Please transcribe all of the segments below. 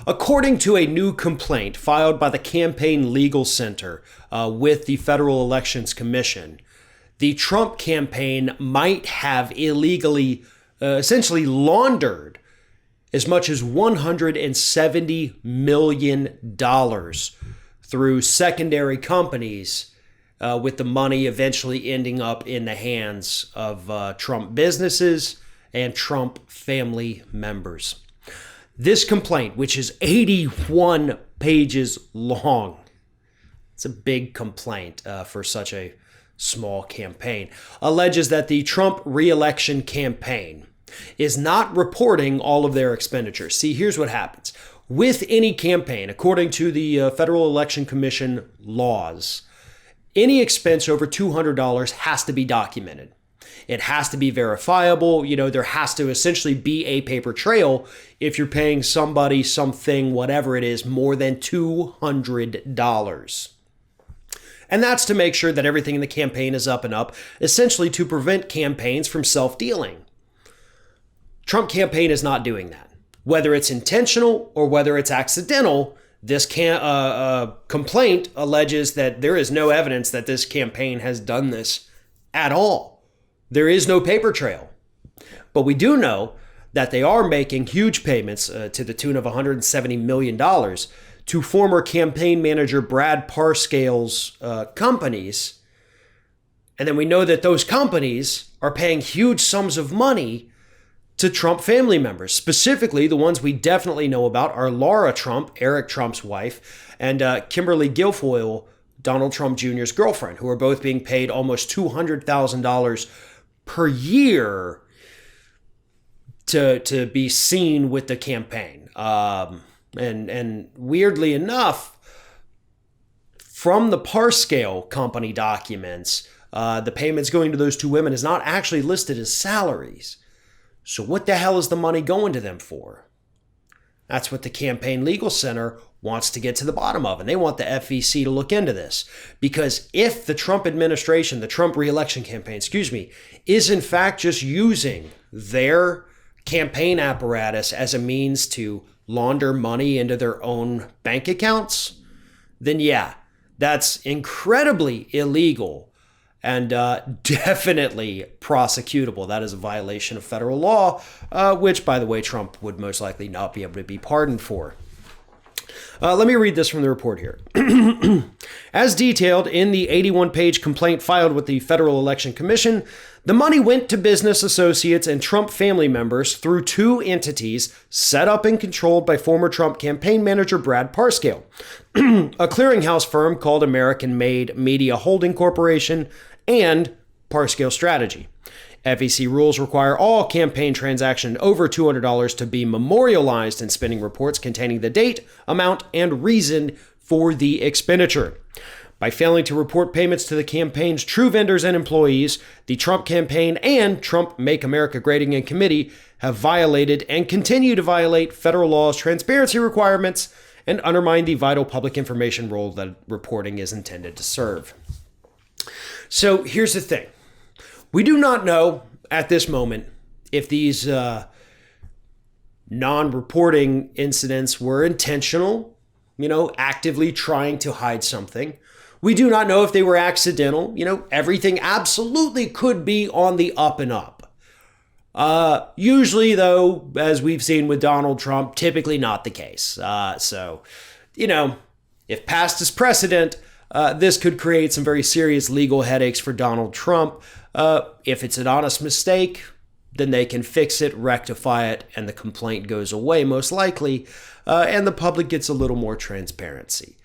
According to a new complaint filed by the Campaign Legal Center with the Federal Elections Commission, the Trump campaign might have illegally, essentially laundered as much as $170 million through secondary companies, with the money eventually ending up in the hands of Trump businesses and Trump family members. This complaint, which is 81 pages long, it's a big complaint for such a small campaign, alleges that the Trump re-election campaign is not reporting all of their expenditures. See, here's what happens. With any campaign, according to the Federal Election Commission laws, any expense over $200 has to be documented. It has to be verifiable. There has to essentially be a paper trail if you're paying somebody, something, whatever it is, more than $200. And that's to make sure that everything in the campaign is up and up, essentially to prevent campaigns from self-dealing. Trump campaign is not doing that. Whether it's intentional or whether it's accidental, this complaint alleges that there is no evidence that this campaign has done this at all. There is no paper trail. But we do know that they are making huge payments to the tune of $170 million to former campaign manager Brad Parscale's companies. And then we know that those companies are paying huge sums of money to Trump family members. Specifically, the ones we definitely know about are Laura Trump, Eric Trump's wife, and Kimberly Guilfoyle, Donald Trump Jr.'s girlfriend, who are both being paid almost $200,000 per year to be seen with the campaign. And weirdly enough, from the Parscale company documents, the payments going to those two women is not actually listed as salaries. So what the hell is the money going to them for? That's what the Campaign Legal Center wants to get to the bottom of. And they want the FEC to look into this. Because if the Trump administration, the Trump re-election campaign, is in fact just using their campaign apparatus as a means to launder money into their own bank accounts, then yeah, that's incredibly illegal and definitely prosecutable. That is a violation of federal law, which, by the way, Trump would most likely not be able to be pardoned for. Let me read this from the report here. As detailed in the 81-page complaint filed with the Federal Election Commission, the money went to business associates and Trump family members through two entities set up and controlled by former Trump campaign manager Brad Parscale, a clearinghouse firm called American Made Media Holding Corporation, and Parscale Strategy. FEC rules require all campaign transactions over $200 to be memorialized in spending reports containing the date, amount, and reason for the expenditure. By failing to report payments to the campaign's true vendors and employees, the Trump campaign and Trump Make America Great Again Committee have violated and continue to violate federal law's transparency requirements and undermine the vital public information role that reporting is intended to serve. So here's the thing. We do not know at this moment if these non-reporting incidents were intentional, actively trying to hide something. We do not know if they were accidental. Everything absolutely could be on the up and up. Usually, though, as we've seen with Donald Trump, typically not the case. If past is precedent, this could create some very serious legal headaches for Donald Trump. If it's an honest mistake, then they can fix it, rectify it, and the complaint goes away most likely, and the public gets a little more transparency.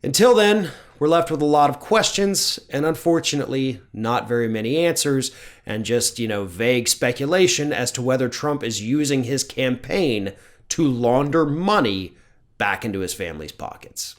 Until then, we're left with a lot of questions and unfortunately not very many answers and just, vague speculation as to whether Trump is using his campaign to launder money back into his family's pockets.